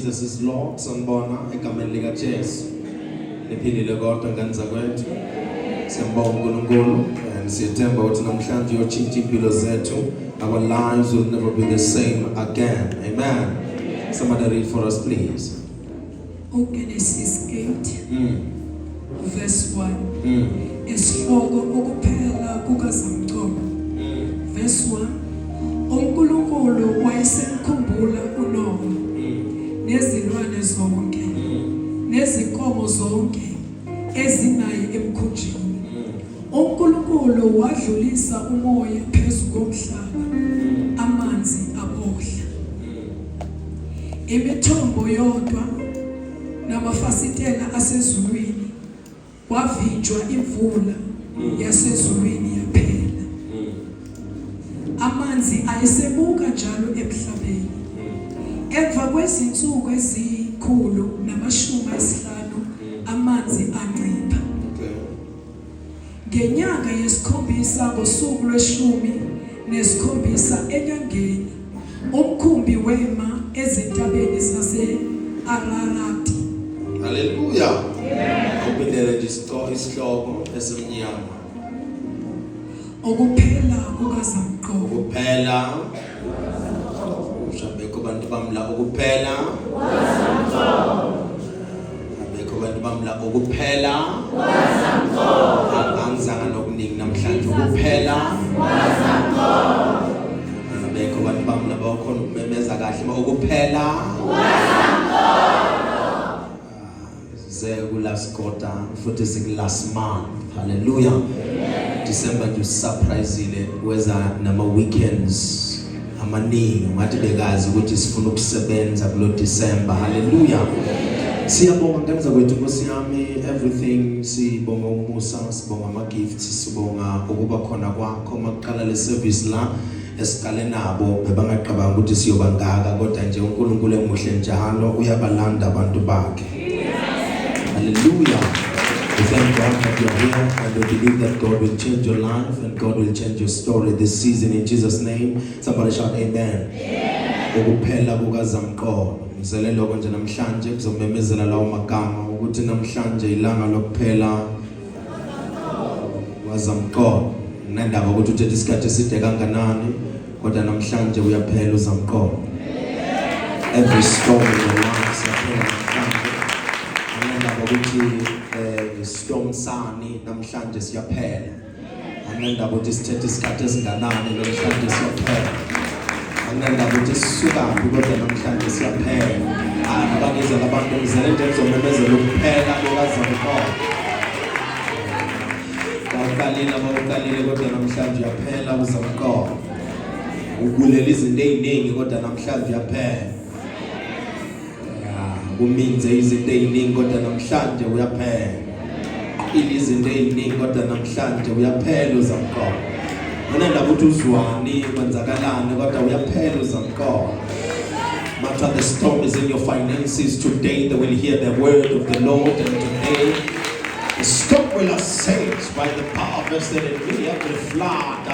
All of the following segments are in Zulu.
Jesus is Lord. Sanibona egameni lika Jesu. Niphilile kodwa ngani zakwethu. Siyambonga uNkulunkulu and siyethemba ukuthi namhlanje uyotshintsha impilo zethu. Our lives will never be the same again. Amen. Somebody read for us, please. Genesis 8 verse 1. Isihloko ukuphela kukaZamcolo. Verse 1. uNkulunkulu wayesemkhumbula uNoha nezilwane zonke nezinkomo zonke ezinaye emkhunjini. uNkulunkulu wadlulisa umoya phezu komhlaba, amanzi abohla. Imithombo yodwa namafasitela asezulwini wavinjwa imvula yasezulwini yaphela. Amanzi ayesebuka njalo emhlabeni. Emva kwezinsuku ezikhulu nama-50 amanzi ancipha. Ngenyanga yesikhombisa ngosuku lwe-17 enyangeni, umkhumbi wema ezintabeni zase-Ararati. Hallelujah. Ubindele isihloko esimnyama. Ukuphela kukaZamcolo. Ukuphela. Abekho abantu bamla ukuphela. Abekho abantu bamla ukuphela. Angizanga nokuningi namhlanje ukuphela. Abekho abantu bamla bakhona ukumemeza kahle ukuphela. Last quarter, futhi siku last month. Hallelujah. December nje surprisile weza nama weekends amaningi ngathi bekazi ukuthi sifuna ukusebenza kulo December. Hallelujah. Siyabonga ngenza kwethu Nkosi yami everything, sibonga umusa, sibonga ama gifts, sibonga ukuba khona kwakho maqala le service la esiqale nabo bebangaqabanga ukuthi siyobangaka kodwa nje uNkulunkulu emuhle njalo uyabalanda abantu bakhe. Hallelujah. We thank God that you are here and we believe that God will change your life and God will change your story this season in Jesus' name. Somebody shout amen. Ukuphela kukaZamcolo. Ngizelelo konje namhlanje kuzomemezela lawo magama ukuthi namhlanje ilanga lokuphela kwaZamcolo. Ngendaba ukuthi uthethe isikhathi eside kanganani kodwa namhlanje uyaphela uZamcolo. Every storm in your life siyaphela namhlanje. Ukuthi storm sani namhlanje siyaphela. Angendaba ukuthi sithethe isikhathi esinganani namhlanje siyaphela. Angendaba ukuthi sisuka kodwa namhlanje siyaphela. Abangizela abantu ngizele nje ngizomemezela ukuphela kukaZamcolo. Bawukalile kodwa namhlanje uyaphela uZamcolo. Ukulela izinto eziningi kodwa namhlanje uyaphela. Kuminze izinto eziningi kodwa namhlanje uyaphela. Izinto eziningi kodwa namhlanje uyaphela uZamcolo. Ngendaba ukuthi uzwani kwenzakalani kodwa uyaphela uZamcolo. Matter the storm is in your finances today, they will hear the word of the Lord, and today the storm will ascend by the power vested in me. Every flood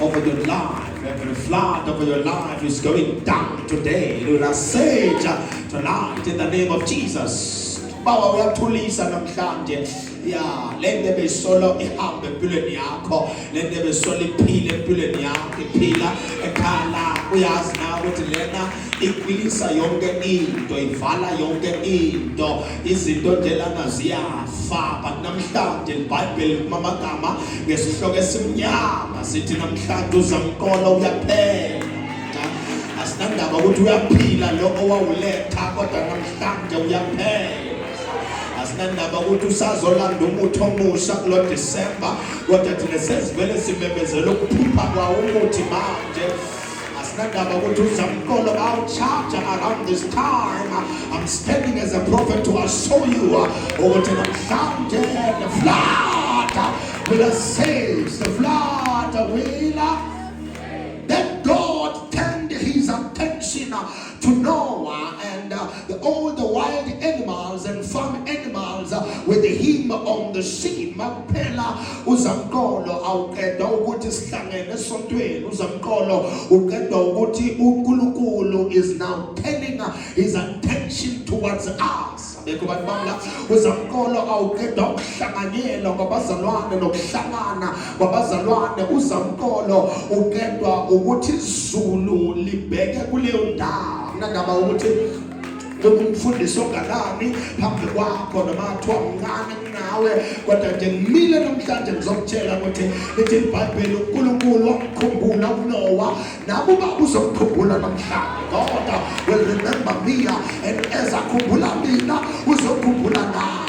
over your life, every flood over your life is going down today. It will ascend tonight in the name of Jesus. Baba uyathulisa namhlanje. Yeah, lende besolo ihambe empilweni yakho, lende besolo iphile empilweni yakho, iphila ekhala. Uyazi na ukuthi lena iqilisa yonke into, ivala yonke into, izinto nje lana ziyafa. But namhlanje iBhayibheli kumamagama ngesihloko esimnyama sithi namhlanje uZamcolo uyaphela. Asinandaba ukuthi uyaphila lo owawuletha kodwa namhlanje uyaphela. Asinandaba ukuthi usazolanda umuthi omusha kulo December kodwa thina sesivele simemezela ukuphupha kwawo umuthi manje. Asinandaba ukuthi uZamcolo awucharge around this time. I'm standing as a prophet to assure you ukuthi namhlanje the flood will ascend, the flood will that God turned his attention to Noah and all the wild animals and farm animals with him on the sea. Maphela uZamcolo awuqeda ukuthi sihlangene esontweni. uZamcolo uqeda ukuthi uNkulunkulu is now turning his attention conference us bekho bantu bamla uzamkolo awuqeda ukuhlanganyela kwabazalwane nokuhlangana kwabazalwane uzamkolo uqedwa ukuthi izulu libheke kuleyo ndawo nandaba ukuthi umfundisi ongalani phambi kwakho noma athiwa mncane kunawe kodwa nje ngimile namhlanje ngizokutshela ukuthi lithi iBhayibheli uNkulunkulu wamkhumbula uNoah nabo baba uzokukhumbula namhlanje. God will remember me and as akhumbula mina uzokukhumbula nawe.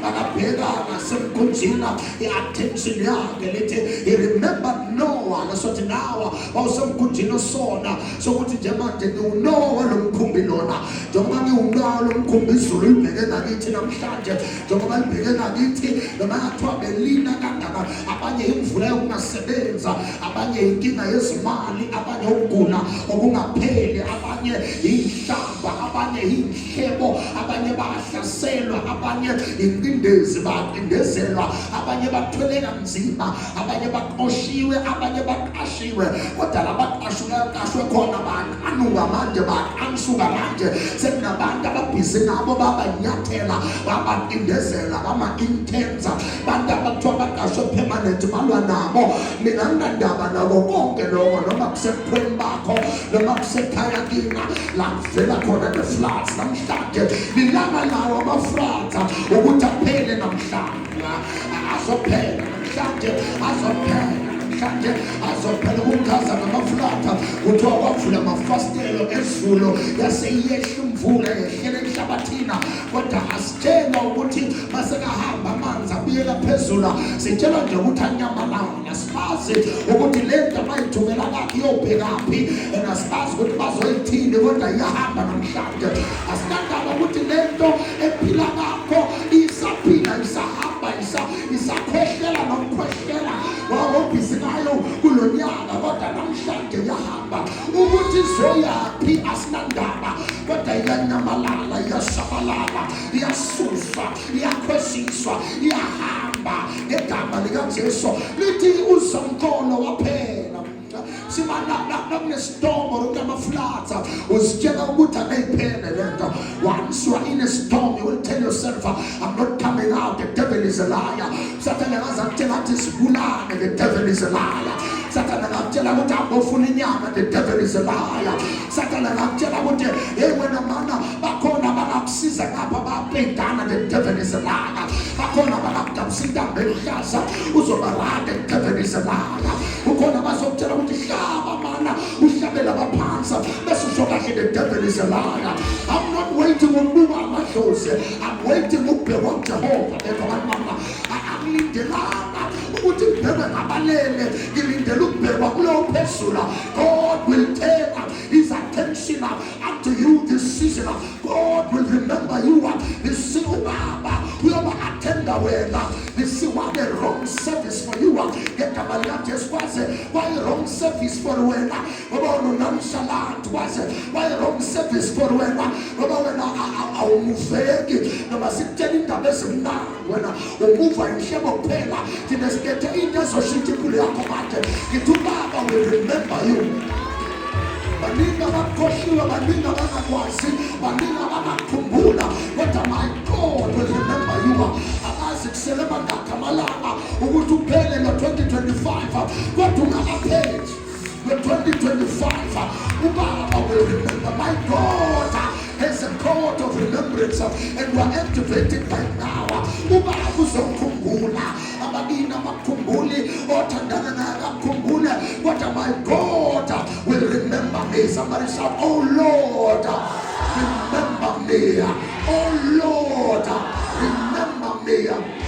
Akabheka ngasemkhunjini i-attention yakhe lithi he remembered Noah nasothi nawa wawusemkhunjini osona sokuthi nje manje uNoah lomkhumbi lona njengoba ngiwuNoah lomkhumbi izulu libheke ngakithi namhlanje njengoba libheke ngakithi noma athiwa belina kangaka abanye imvula yokungasebenza abanye inkinga yezimali abanye ukugula okungapheli abanye inhlamba abanye inhlebo abanye bahlaselwa abanye indezi bacindezelwa abanye bathwele kanzima abanye baqoshiwe abanye baqashiwe kodwa labaqashwe khona baqanuka manje baqansuka manje sekunabantu ababhizi nabo babanyathela babaqindezela bama-intensa bantu abathiwa baqashwe permanent balwa nabo. Mina nginandaba nabo konke lokho noma kusebukhweni bakho noma kusekhaya kina la kuvela khona the floods namhlanje lilanga lawo amafloods ukuthi aphele namhlanje azophela namhlanje azophela ukukhaza namaflata kuthiwa kwavula amafastelo ezulu yaseyehla imvula yehlele enhlabathini kodwa asitshela ukuthi masekahamba amanzi abuyela phezulu sitshela nje ukuthi anyamalala asibazi ukuthi le nto abayithumela kakhe iyobhekaphi asibazi ukuthi bazoyithini kodwa iyahamba namhlanje asinandaba ukuthi le nto ephila kakho isaphila isahamba isakhwehlela nokukhwehlela wawobhizi nayo kulonyaka kodwa namhlanje yahamba ukuthi zoyaphi asinandaba kodwa iyanyamalala iyashabalala iyasuswa iyakhwesiswa iyahamba ngegama likaJesu lithi uzamkolo waphela. Simakunestorm or floods uzitshela ukuthi ayiphele lento. Once you are in a storm you will tell yourself I'm not coming out, the devil is a liar. Satan angazakutshela ukuthi sibulane, the devil is a liar. Satan angakutshela ukuthi angofuna inyama, the devil is a liar. Satan angakutshela ukuthi hey wena mana bakhona bangakusiza ngapha babhedana, the devil is a liar. Bakhona bangakudabusinda ngehlaza uzobalanda, the devil is a liar. Ukhona bazokutshela ukuthi hlaba mana uhlabela baphansi bese usho kahle, the devil is a liar. I'm not waiting ukubuka amadlozi, I'm waiting ukubheka uJehova. Angilindelanga ukuthi ngibhekwe ngabalele, ngilindele ukubhekwa kulowo phezulu. God will turn his attention unto you this season. God will remember you. This ubaba uyoba attenda wena. This one the wrong service for you. Ngegama likaJesu kwaze why wrong service for wena ngoba unonamshalantu kwaze why wrong service for wena ngoba wena awumuveki noma sikutshela indaba ezimnandi wena umuva inhlebo kuphela thina sikethe into ezoshintsha impilo yakho manje ngithi ubaba will remember you. Baningi abakhohliwe, baningi abangakwazi, baningi abangakhumbula kodwa my God will remember you. Akazi kuseleba ngakamalanga ukuthi uphele ngo-2025 kodwa ungakapheli ngo-2025 ubaba will remember. My God has a God of remembrance and we are activating right now. Ubaba uzokhumbula ababini abakhumbuli othandana naye akakhumbule kodwa my God will remember me. Somebody shout, oh Lord, remember me. Oh Lord, remember me.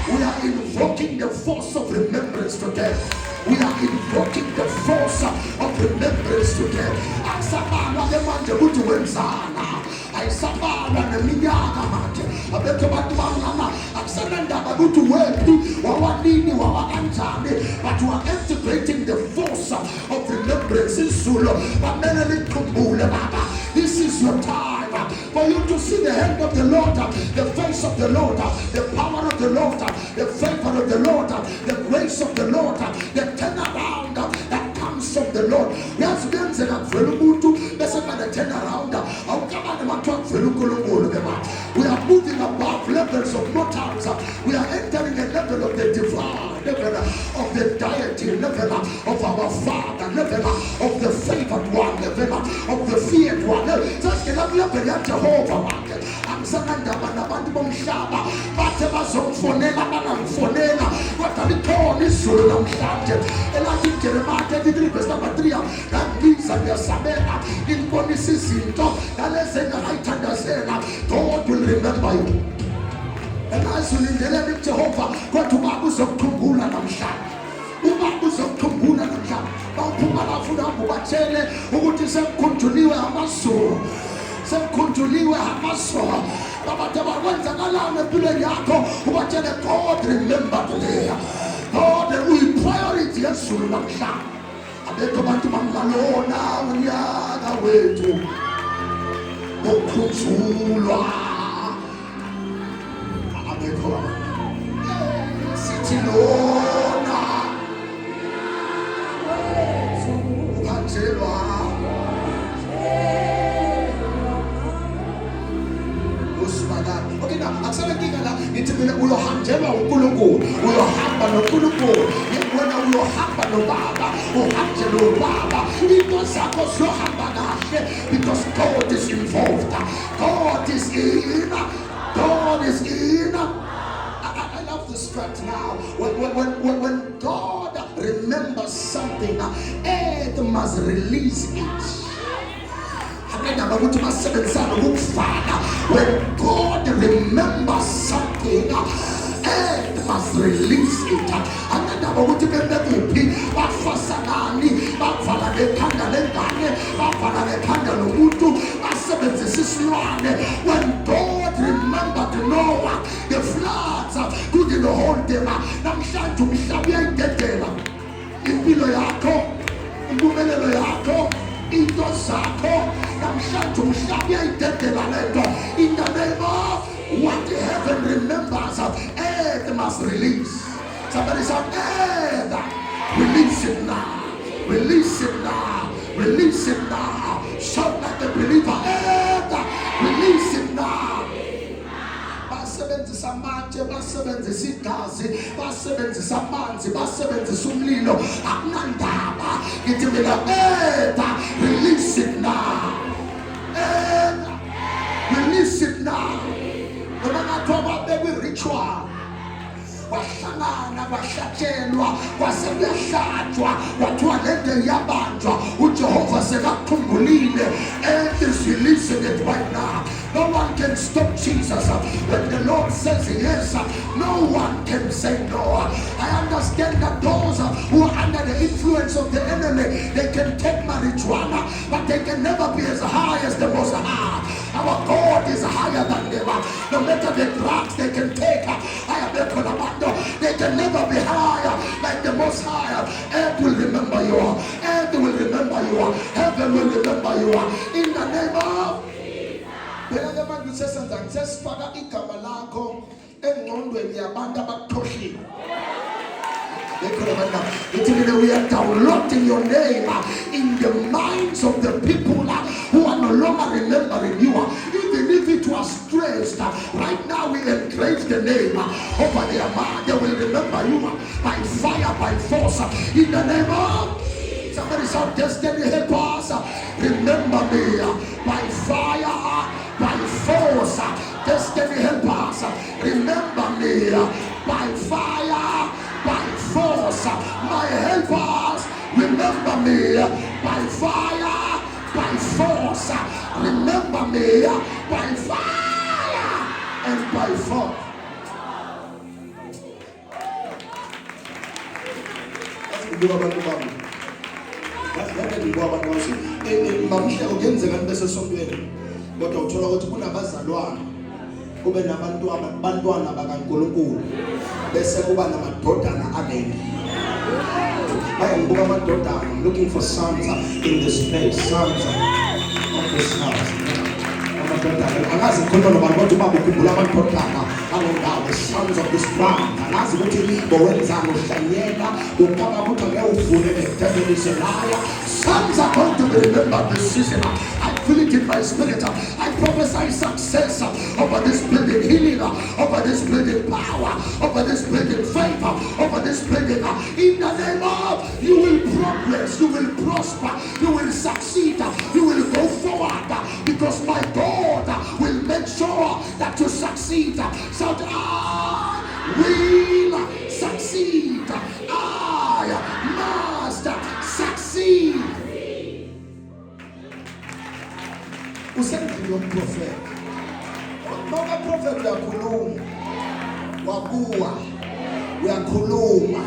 We are invoking the force of remembrance today. We are invoking the force of remembrance today. Asabalwa nemanje ukuthi wenzana. Ayisabalwa neminyaka manje. Abethu bantu bangama akusanandaba ukuthi wephi wawanini wawakanjani. But we are integrating the force of remembrance. Izulu bamele likhumbule baba. This is your time for you to see the hand of the Lord, the face of the Lord, the power of the Lord, the favor of the Lord, the grace of the Lord, the turnaround that comes from the Lord. Yes, men say that for the turnaround. We are moving above levels of mortals. We are entering a level of the divine, level of the deity, level of our Father, level of the favored one, level of the feared one. Just get level ya Jehovah. Amsananda banabantu bomhlaba bathe bazomfonela banamfonela kodwa likhona izulu namhlanje elathi Jeremiah 33 verse number 3 ngiza ngiyasabela inkonisa izinto nalezi engayithandazela. God will remember you. Engazulindele Jehova kodwa ubaba uzokukhumbula namhlanje. Ubaba uzokukhumbula namhlanje. Bawuphuma bafuna ubatshele ukuthi sekukhunjuliwe amazulu. Sekukhunjuliwe amazulu. Babathe bakwenzakalana empilweni yakho ubatshele God remember today. God will priority yezulu namhlanje. Abekho abantu bangalona unyaka wethu okhunjulwa. Abekho sithi lona ukanjelwa usibakani. Okay, now akusebenkinga la ngithi mina uyohanjelwa uNkulunkulu, uyohamba noNkulunkulu. Wena uyohamba nobaba, uhanjelwe ubaba, into zakho ziyohamba kahle because God is involved. God is in. God is in. I love this fact now. When God remembers something, it must release it. When God remembers something, it must release it. When God remembered Noah, the floods couldn't hold them. Namhlanje umhlaba uyayidedela impilo yakho, impumelelo yakho, into zakho. Namhlanje umhlaba uyayidedela lento. In the name of what heaven remembers, earth must release. Somebody shout, earth, release it now. Release it now. Release it now. Shout like a believer, earth, release it now. Basebenzisa amatshe, basebenzisa igazi, basebenzisa amanzi, basebenzisa umlilo. Akunandaba. Ngithi mina, earth, release it now. Earth, release it now. Noma ngathiwa babekwe ritual, wahlangana kwahlatshelwa kwase kuyahlatshwa kwathiwa lento iyabanjwa, uJehova sekakhumbulile. Earth is releasing it right now. No one can stop Jesus. When the Lord says yes, no one can say no. I understand that those who are under the influence of the enemy, they can take marijuana, but they can never be as high as the Most High. Our God is higher than them. No matter the drugs they can take, they can never be higher like the Most High. Earth will remember you. Earth will remember you. Heaven will remember you. In the name of sesifaka igama lakho engqondweni yabantu abakukhohliwe. We are downloading your name in the minds of the people who are no longer remembering you. Even if it was stressed, right now we engrave the name over their mind. They will remember you by fire, by force. In the name of somebody shout, destiny help us. Remember me by fire, by force. Destiny help us. Remember me by fire, by force. My helpers, remember me by fire, by force. Remember me by fire and by force. Mamsha ugenzeka bese sontweni kodwa uthola ukuthi kunabazalwane kube nabantwana bakaNkulunkulu bese kuba namadodana abeli. Bayibuka amadodana. I'm looking for sons in this place, sons of this house. Angazi khona nobantu babukhumbula amadodana alondawo, the sons of this ground. Angazi ukuthi bowenzana uhlanyela ukaba ukuthi ngeke uvule the devil is a liar. Sons are going to be remembered this season. I feel it in my spirit. I prophesy success over this building, healing over this building, power over this building, favor over this building. In the name of, you will progress, you will prosper, you will succeed, you will go forward, because my God will make sure that you succeed. Shout, I will succeed. I must succeed. Usendile umprofeti. Ngoba prophet uyakhuluma. Wabuwa. Uyakhuluma.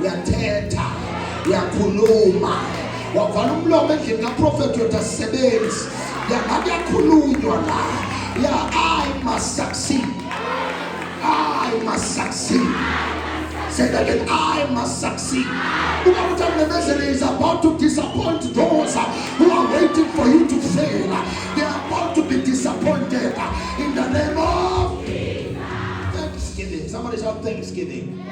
Uyathetha. Uyakhuluma. Wavala umlomo endlini kaProphet uyasebenza. Yakhulunywa la. Yeah, I must succeed. I must succeed. Say that again, I must succeed. Ukamutana is about to disappoint those who are waiting for you to fail. They are about to be disappointed in the name of Thanksgiving. Somebody shout Thanksgiving.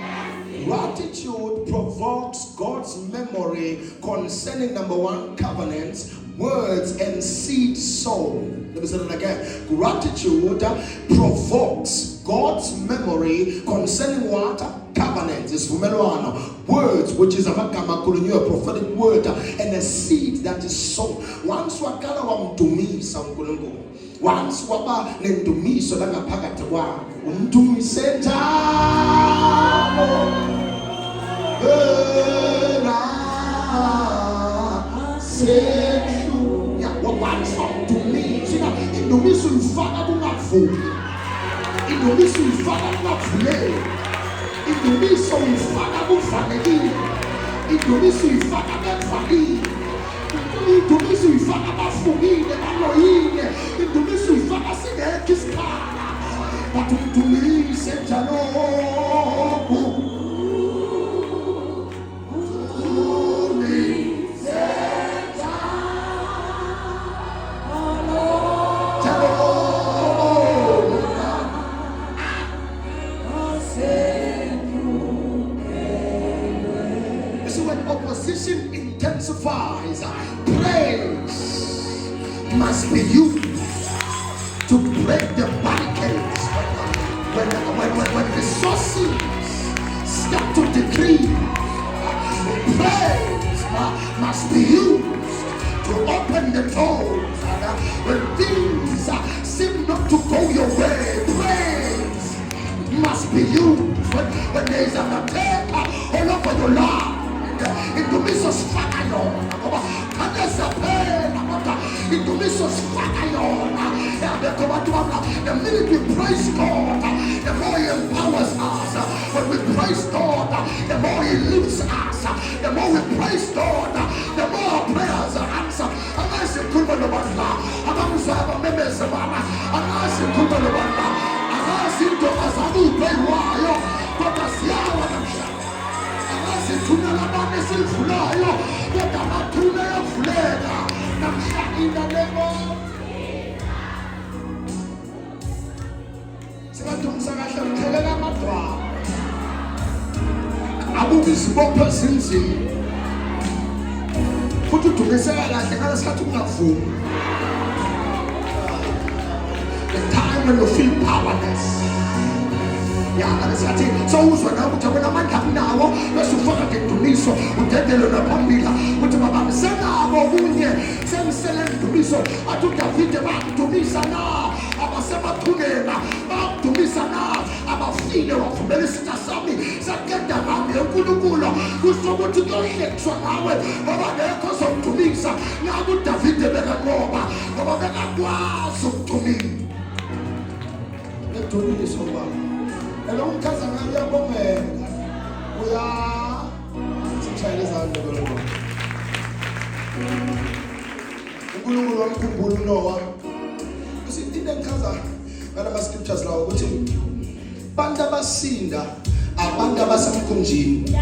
Gratitude provokes God's memory concerning number one, covenants, words, and seed sown. Let me say that again. Gratitude provokes God's memory concerning what? Covenant is words, which is a prophetic word, and a seed that is sown. Once wakala wamtumisa uNkulunkulu, once waba nendumiso la ngaphakathi kwakho, umtumise njalo ya once wamtumisa indumiso ifaka kungavumi, indumiso ifaka kungavuleki, indumiso ifaka kuvalekile, indumiso ifaka bevalile, indumiso ifaka bafungile baloyile, indumiso ifaka singekho isikhala, but undumise njalo intensifies, praise must be used to break the barricades. When resources start to decrease, praise must be used to open the doors. When things seem not to go your way, praise must be used. When there is an attack all over your life, indumisos fakayon, indumisos fakayon. The minute we praise God, the more He empowers us. When we praise God, the more He lifts us. The more we praise God, the more our prayers are answered. Anasi kumalobanda, anamuzaba memezabana, anasi kumalobanda, anasi tokazamu pewayo, tokasiawa namsha. Tuna labane silfulayo, kodwa tuna yavulela namhla indaleko. Sibathumisa kahle mthelela amadwala. Abubi sibophe sinzima. Futhi udumiseka kahle ngalesikhathi ungavumi. The time when you feel powerless. Ngalesikhathi sowuzwa nawe ukuthi abonamandla kunawo bese ufaka ngedumiso udedele naphambili uthi babamsenabo kunye semsele ngedumiso athi uDavid bakudumisa na abasebathunena bakudumisa na abafile wavumela isitha sami sakenda ngami enkulunkulu kusho ukuthi kuyohlekiswa nawe ngoba ngekho zokudumisa ngabe uDavid bekanqoba ngoba bekakwazi ukudumisa ngedumiso baba. Hello, mkazana ngiyabongela. Uya sitshayela izandla lokho. uNkulunkulu wamkhumbula uNoah. Usithi ngikhaza ngalama scriptures lawo ukuthi abantu abasinda abantu abasemkhunjini.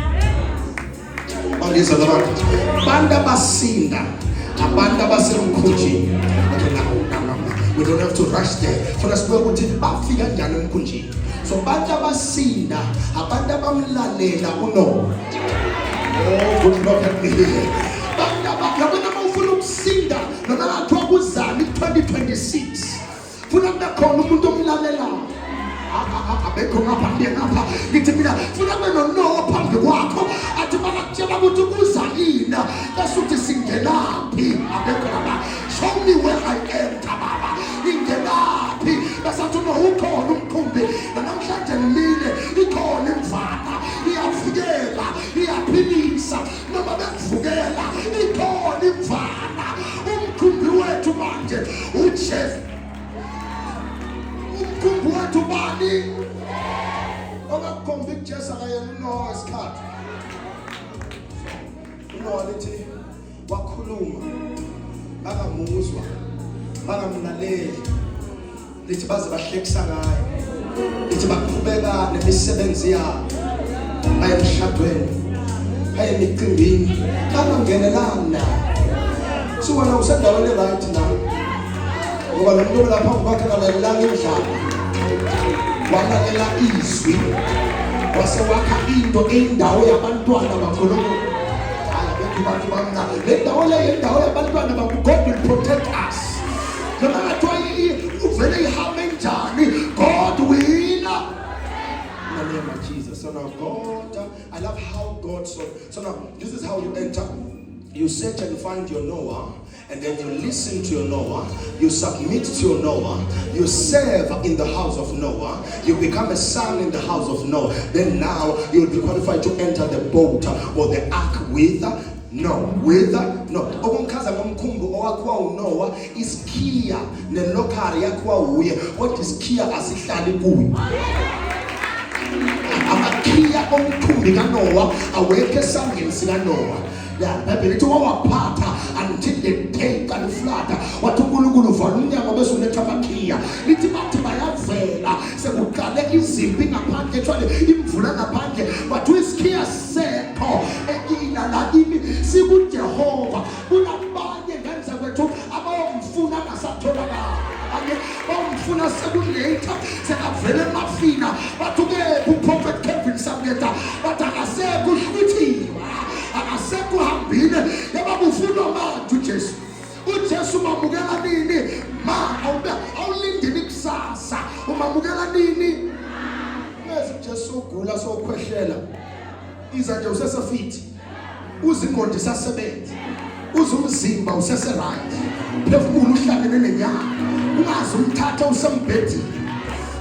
Bangizwa abantu. Abantu abasinda abantu abasemkhunjini. We don't have to rush there. For us to bafika njani emkhunjini. So abantu abasinda abantu abamlalela uNoah. Oh, good look at me here. Abantu abafuna ukusinda noma bathiwa kuzama 2026 funa kube khona umuntu omlalelayo abekho ngapha ndiye ngapha ngithi mina funa kube noNoah phambi kwakho athi bakutshela ukuthi kuza yina bese uthi singenaphi abekho ngapha show me where I am baba ingenaphi bese athi no ukhona umkhumbi namhlanje ngimile ikhona imvana iyavikela iyaphilisa noma bekuvukela ikhona imvana umkhumbi wethu manje uJesu umkhumbi wethu bani okakhomba uJesu akayena uNoah isikhathi uNoah lithi wakhuluma akamuzwa akamlaleli lithi baze bahlekisa ngaye lithi baqhubeka nemisebenzi yabo ayemshadweni ayemicimbini bangangenelana so wena usendaweni right now ngoba lo muntu lapha kwakhe kalalelanga indlala walalela izwi wase wakha into indawo yabantwana bakhulumo abantu bamna le ndawo le indawo yabantwana bakho God will protect us noma ngathiwa uvele ihambe njani God will in the name of Jesus. So now God, I love how God so now this is how you enter. You search and find your Noah, and then you listen to your Noah, you submit to your Noah, you serve in the house of Noah, you become a son in the house of Noah. Then now you will be qualified to enter the boat or the ark with okumkhaza ngomkhumbi owakhiwa uNoah iskhiya nelokari yakhiwa uye kodwa iskhiya asihlali kuyo amakhiya omkhumbi kaNoah awekho esandleni sikaNoah la Bible lithi wawaphatha until the day kaFlood wathi uNkulunkulu vala umnyango bese uletha amakhiya lithi bathi bayavela sekuqale izimpi ngaphandle ethwale imvula ngaphandle bathi iskhiya sekho ekina lakini sikuJehova kunabanye ngenza kwethu abawumfuna ngasatholakala bawumfuna sekulate sekavele mafina bathuke uProphet Kevin Samgeta bathi akasekho uhluthiwa akasekho hambile yababufuna manje uJesu mamukela nini ma awulindini kusasa umamukela nini mase uJesu ugula sokhwehlela iza nje usesefit uzingondi sasebenza uzumzimba usese right phefumulo uhlangene nenyama ungazi umthatha usembhedini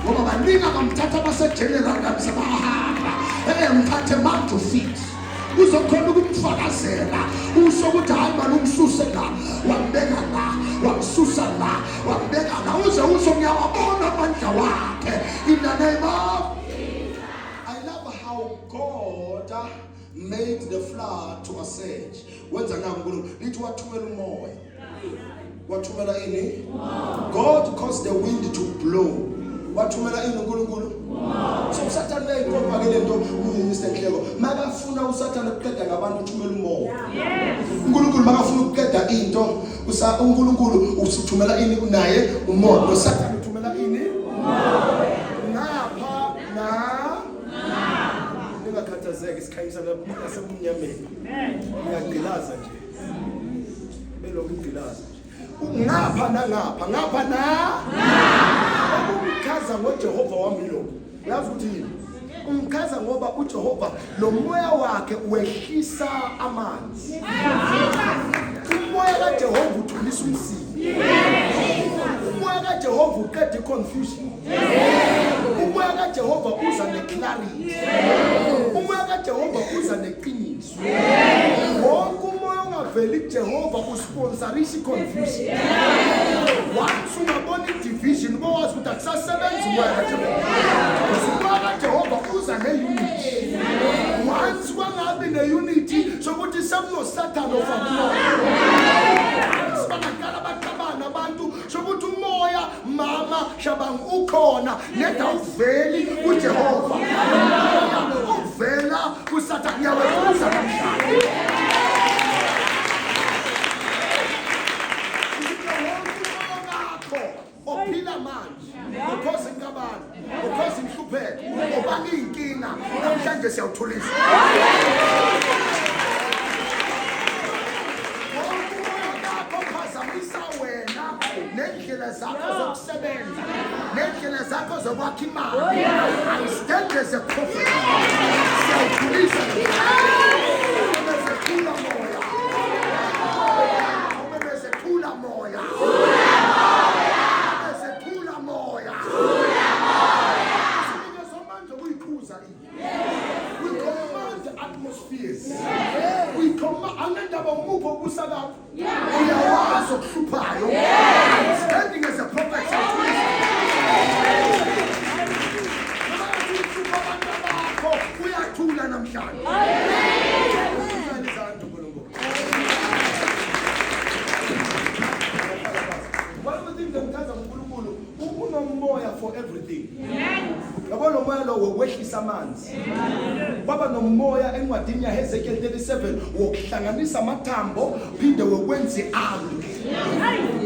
ngoba baningi abamthatha base general kamsabahamba umthathe manje ufit uzokhona ukumfakazela usho ukuthi hayi manje umsuse la wambeka la wamsusa la wambeka la uze usho ngiyawabona amandla wakhe in the name of I love how God made the flood to assuage wenza nankulunkulu lithi wathumela umoya wathumela ini God caused the wind to blow wathumela ini uNkulunkulu so uSathane leyikhomba ke lento Mr Nhleko makafuna uSathane ukuqeda ngabantu uthumela umoya uNkulunkulu makafuna ukuqeda into uNkulunkulu usithumela ini kunaye umoya noSathane uthumela ini umoya ngapha ngakhathazeka isikhanyisa lapha sekumnyameni ngiyagqilaza nje belokhu ngigqilaza ngapha umkhaza ngoJehova wami lo uyazi ukuthi yini umkhaza ngoba uJehova lo moya wakhe wehlisa amanzi umoya kaJehova uthulisa umsiki umoya kaJehova uqeda iconfusion umoya kaJehova uza neclarity umoya kaJehova uza neqiniso wonke umoya ongaveli kuJehova usponsorisa iconfusion once ungabona division bowazi ukuthi akusasebenzi umoya kaJehova umoya kaJehova uza neunity once kwangabi neunity sokuthi sekunoSathane ofana sibangakala baqabana abantu sokuthi umoya mama shabang ukhona neda uveli kuJehova uvela kuSathane yawenza namhlanje ophila manje ukhosi inkabani ukhosi inhlupheko obani inkinga namhlanje siyawuthulisa wena zakho zokwakha imali. I stand as a prophet. Siyawukhulisa umemezekula moya. Umemezekula moya. Umemezekula moya. Sinika somandla ukuyiphuza ini. We command the atmospheres. We command angendaba umupho ubusakazi. Uyawazi okuhluphayo. I'm standing as a prophet. Uyathula namhlanje. One of the things engithatha uNkulunkulu unomoya for everything. Yabo lo moya lo wehlisa amanzi. Baba nomoya encwadini yaHezekiel 37 wokuhlanganisa amathambo phinde wokwenza ambi.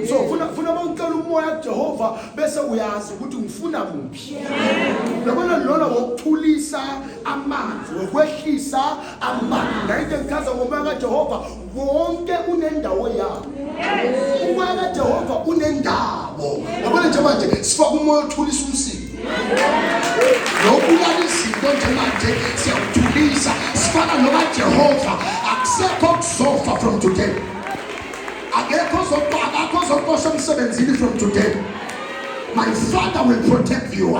So funa bawucela umoya kaJehova bese uyazi ukuthi ngifuna kuphi. Yabona lona wokuthulisa amanzi, wokwehlisa amanzi. Ngayike ngithatha ngomoya kaJehova wonke unendawo yawo. Umoya kaJehova unendawo. Yabona nje manje sifaka umoya othulisa umsimo. Nokubala izinto nje siyawuthulisa sifana nokaJehova akusekho kusofa from today. Akekho zokubosha umsebenzini from today. My Father will protect you.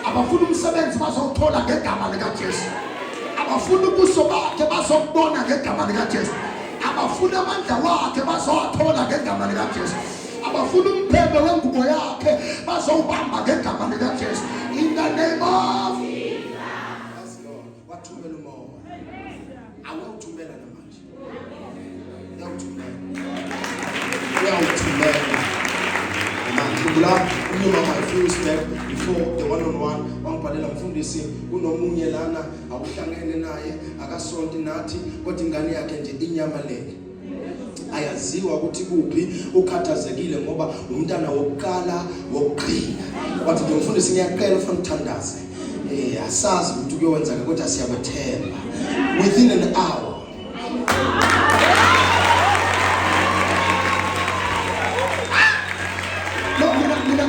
Abafuna umsebenzi bazowuthola ngegama likaJesu. Abafuna ubuso bakhe bazokubona ngegama likaJesu. Abafuna amandla wakhe bazowathola ngegama likaJesu. Abafuna umphembe wengubo yakhe bazowubamba ngegama likaJesu. In the name of Jesus. Yes, Lord. Wathumela umoya. Awuthumela namanje. Uyawuthumela. Manje unyuma my few step before the one-on-one wangibhalela mfundisi kunomunye lana awuhlangene naye akasonti nathi kodwa ingane yakhe nje inyamalele. Ayaziwa ukuthi kuphi ukhathazekile ngoba umntana wokuqala wokuqina. Wathi nje mfundisi ngiyaqela ufuna uthandaze. Asazi ukuthi kuyowenzeka kodwa siyabethemba. Within an hour.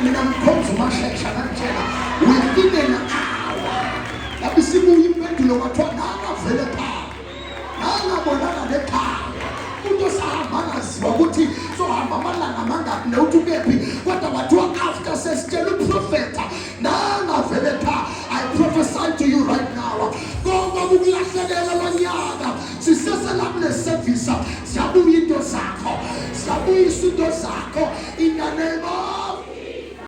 Mina mkhonzo mashesha kanjena. Within an hour. Labisibuya impendulo kwathiwa nangavele pha. Nangabonana nekhaya. Umuntu ukuthi sohamba amalanga amangaphi nawuthi ukephi kodwa bathiwa after sesitshela uprofeta nangavele pha. I prophesy to you right now ngoba ukulahlekela lonyaka siseselapha service siyabuya into zakho siyabuyisa into zakho in the name of